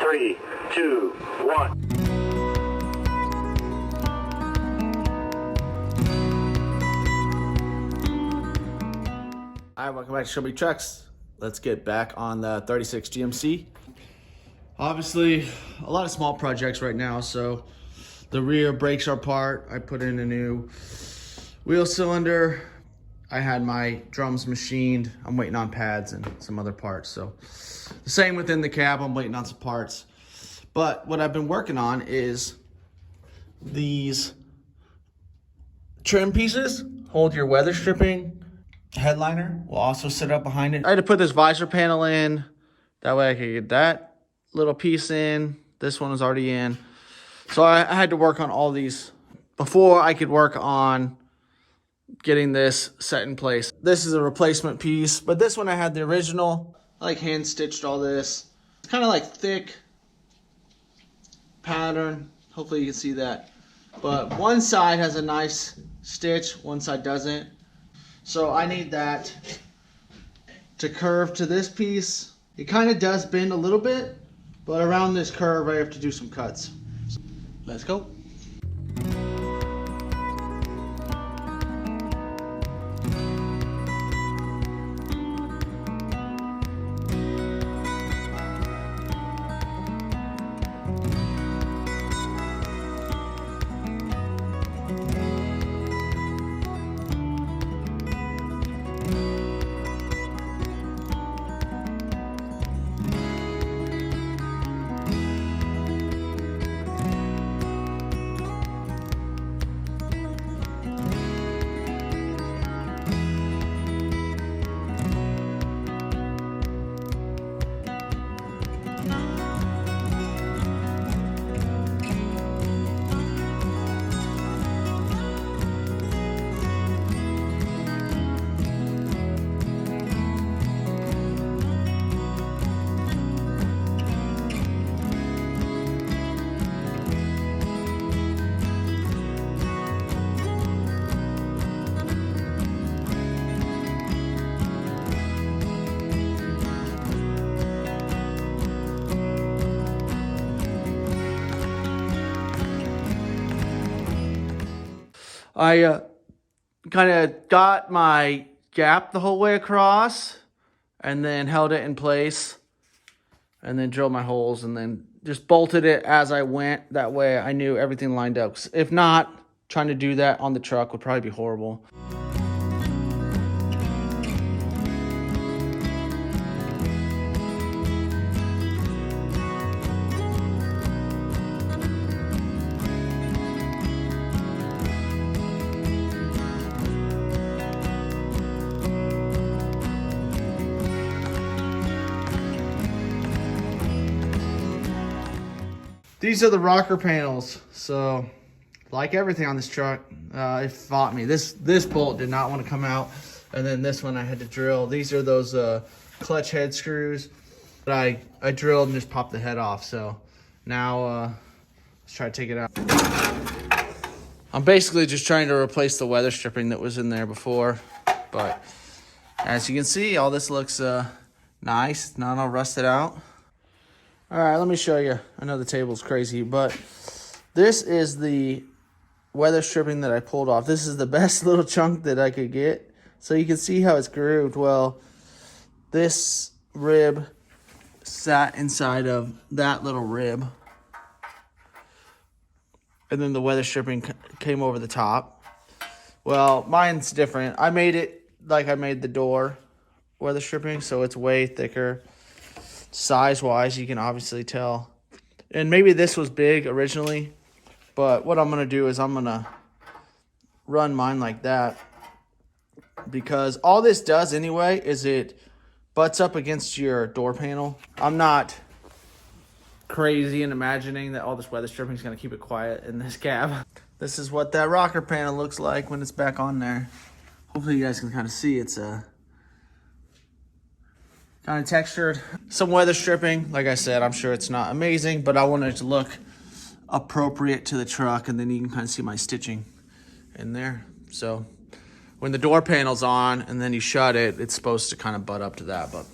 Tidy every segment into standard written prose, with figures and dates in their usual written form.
3, 2, 1. All right, welcome back to Show Me Trucks. Let's get back on the 36 GMC. Obviously, a lot of small projects right now, so the rear brakes are apart. I put in a new wheel cylinder. I had my drums machined. I'm waiting on pads and some other parts. So the same within the cab, I'm waiting on some parts. But what I've been working on is these trim pieces. Hold your weather stripping. Headliner will also sit up behind it. I had to put this visor panel in. That way I could get that little piece in. This one was already in. So I had to work on all these before I could work on getting this set in place. This is a replacement piece, but this one I had the original. I like hand stitched all this. It's kind of like thick pattern. Hopefully you can see that. But one side has a nice stitch, one side doesn't. So I need that to curve to this piece. It kind of does bend a little bit, but around this curve I have to do some cuts. So let's go. I kind of got my gap the whole way across and then held it in place and then drilled my holes and then just bolted it as I went. That way I knew everything lined up. If not, trying to do that on the truck would probably be horrible. These are the rocker panels. So, like everything on this truck, it fought me. This bolt did not want to come out. And then this one I had to drill. These are those clutch head screws that I drilled and just popped the head off. So now let's try to take it out. I'm basically just trying to replace the weather stripping that was in there before. But as you can see, all this looks nice, not all rusted out. All right, let me show you. I know the table's crazy, but this is the weather stripping that I pulled off. This is the best little chunk that I could get. So you can see how it's grooved. Well, this rib sat inside of that little rib. And then the weather stripping came over the top. Well, mine's different. I made it like I made the door weather stripping, so it's way thicker. Size-wise, you can obviously tell. And maybe this was big originally, but what I'm going to do is I'm going to run mine like that. Because all this does anyway is it butts up against your door panel. I'm not crazy in imagining that all this weather stripping is going to keep it quiet in this cab. This is what that rocker panel looks like when it's back on there. Hopefully you guys can kind of see it's kind of textured. Some weather stripping. Like I said, I'm sure it's not amazing, but I wanted it to look appropriate to the truck, and then you can kind of see my stitching in there. So when the door panel's on and then you shut it, it's supposed to kind of butt up to that, but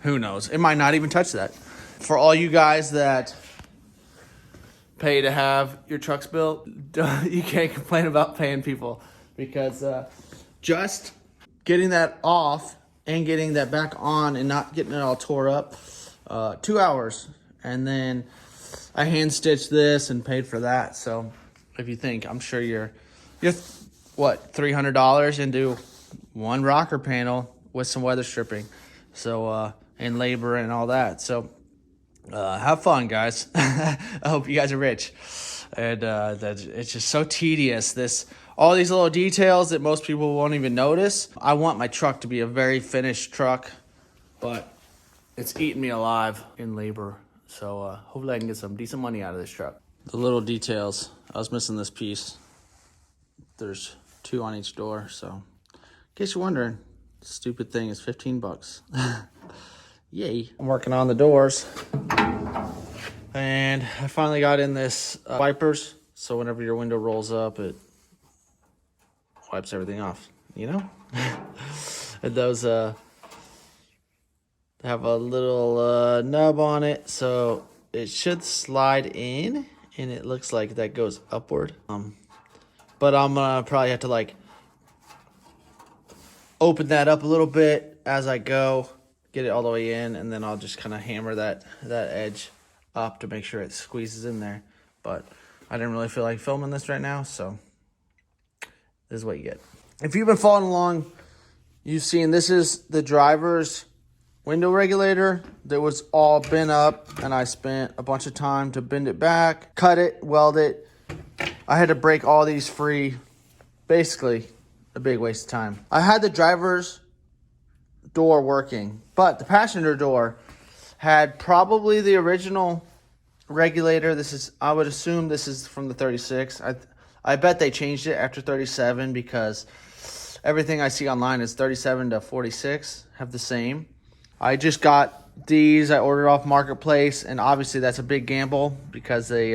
who knows? It might not even touch that. For all you guys that pay to have your trucks built, you can't complain about paying people, because just getting that off and getting that back on and not getting it all tore up, 2 hours. And then I hand stitched this and paid for that. So if you think, I'm sure you're what, $300 into one rocker panel with some weather stripping, so and labor and all that. So have fun, guys. I hope you guys are rich. And it's just so tedious. All these little details that most people won't even notice. I want my truck to be a very finished truck, but it's eating me alive in labor. So hopefully I can get some decent money out of this truck. The little details. I was missing this piece. There's 2 on each door. So in case you're wondering, this stupid thing is 15 bucks. Yay. I'm working on the doors. And I finally got in this wipers. So whenever your window rolls up, it wipes everything off, you know? And those have a little nub on it, so it should slide in, and it looks like that goes upward. But I'm gonna probably have to like open that up a little bit as I go, get it all the way in, and then I'll just kind of hammer that edge up to make sure it squeezes in there. But I didn't really feel like filming this right now, so this is what you get. If you've been following along, you've seen this is the driver's window regulator that was all bent up, and I spent a bunch of time to bend it back, cut it, weld it. I had to break all these free. Basically a big waste of time. I had the driver's door working, but the passenger door had probably the original regulator. I would assume this is from the 36. I bet they changed it after 37, because everything I see online is 37 to 46 have the same. I just got these. I ordered off Marketplace, and obviously that's a big gamble because they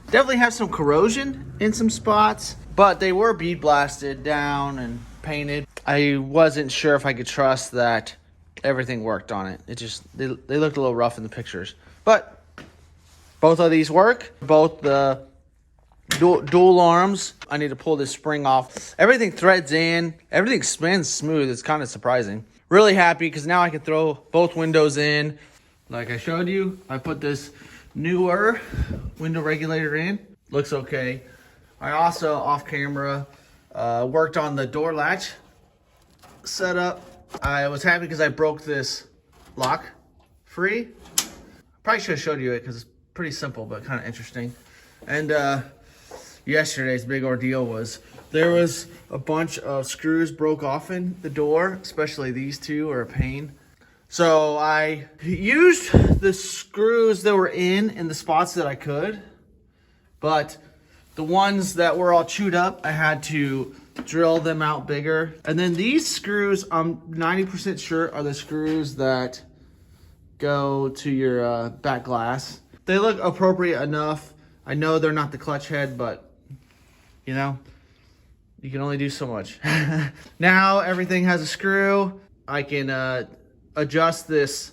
definitely have some corrosion in some spots, but they were bead blasted down and painted. I wasn't sure if I could trust that everything worked on it. They looked a little rough in the pictures, but both of these work. Both the dual arms. I need to pull this spring off. Everything threads in. Everything spins smooth. It's kind of surprising. Really happy because now I can throw both windows in. Like I showed you, I put this newer window regulator in. Looks okay. I also, off camera, worked on the door latch setup. I was happy because I broke this lock free. Probably should have showed you it because it's pretty simple but kind of interesting. And yesterday's big ordeal was there was a bunch of screws broke off in the door, especially these two are a pain. So I used the screws that were in the spots that I could, but the ones that were all chewed up, I had to drill them out bigger. And then these screws, I'm 90% sure are the screws that go to your back glass. They look appropriate enough. I know they're not the clutch head, but you know, you can only do so much. Now everything has a screw. I can adjust this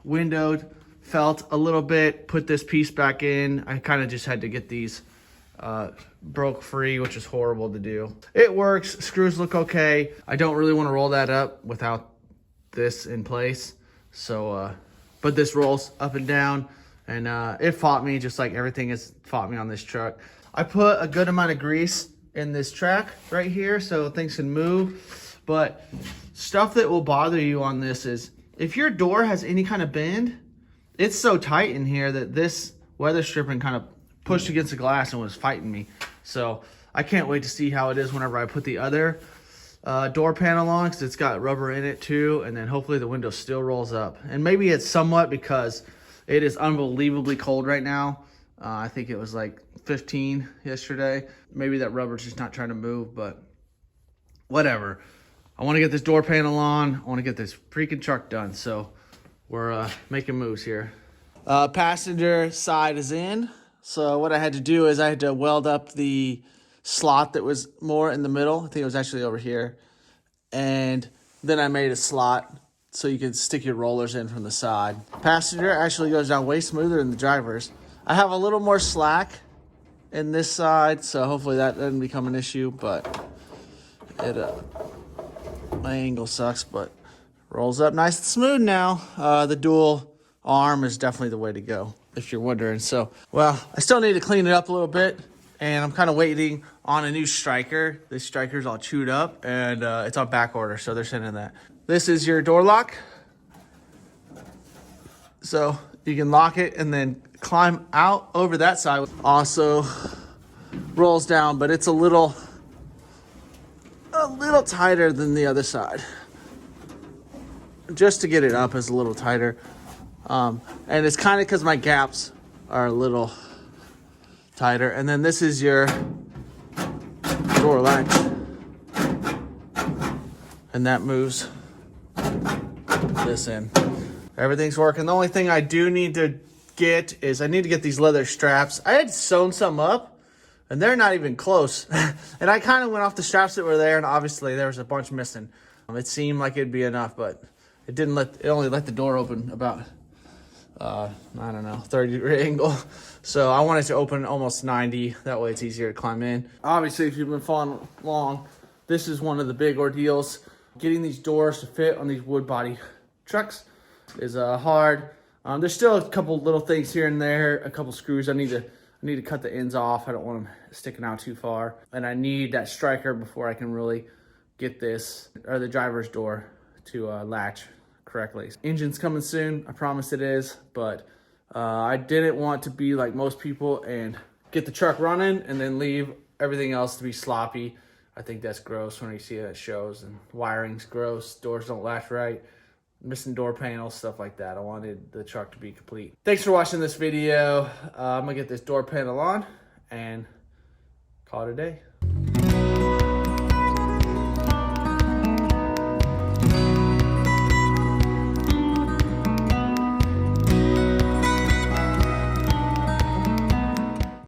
window felt a little bit, put this piece back in. I kind of just had to get these broke free, which is horrible to do. It works. Screws look okay. I don't really want to roll that up without this in place. So, but this rolls up and down, and it fought me just like everything has fought me on this truck. I put a good amount of grease in this track right here so things can move. But stuff that will bother you on this is if your door has any kind of bend, it's so tight in here that this weather stripping kind of pushed against the glass and was fighting me. So I can't wait to see how it is whenever I put the other door panel on, because it's got rubber in it too, and then hopefully the window still rolls up. And maybe it's somewhat because it is unbelievably cold right now. I think it was like 15 yesterday. Maybe that rubber's just not trying to move, but whatever. I want to get this door panel on. I want to get this freaking truck done. So we're making moves here. Passenger side is in. So what I had to do is I had to weld up the slot that was more in the middle. I think it was actually over here. And then I made a slot so you can stick your rollers in from the side. Passenger actually goes down way smoother than the driver's. I have a little more slack in this side, so hopefully that doesn't become an issue, but it my angle sucks, but rolls up nice and smooth now. The dual arm is definitely the way to go, if you're wondering. So, well, I still need to clean it up a little bit, and I'm kind of waiting on a new striker. This striker's all chewed up, and it's on back order, so they're sending that. This is your door lock. So you can lock it and then climb out over that side. Also rolls down, but it's a little tighter than the other side. Just to get it up is a little tighter. And it's kind of because my gaps are a little tighter. And then this is your door latch. And that moves this in. Everything's working. The only thing I do need to get is I need to get these leather straps. I had sewn some up, and they're not even close. And I kind of went off the straps that were there, and obviously there was a bunch missing. It seemed like it'd be enough, but it didn't it only let the door open about, I don't know, 30-degree angle. So I wanted to open almost 90. That way it's easier to climb in. Obviously, if you've been following along, this is one of the big ordeals. Getting these doors to fit on these wood body trucks is hard. There's still a couple little things here and there, a couple screws I need to cut the ends off. I don't want them sticking out too far. And I need that striker before I can really get this, or the driver's door, to latch correctly. Engine's coming soon, I promise it is, but I didn't want to be like most people and get the truck running and then leave everything else to be sloppy. I think that's gross when you see that shows, and wiring's gross, doors don't latch right, missing door panels, stuff like that. I wanted the truck to be complete. Thanks for watching this video. I'm gonna get this door panel on and call it a day.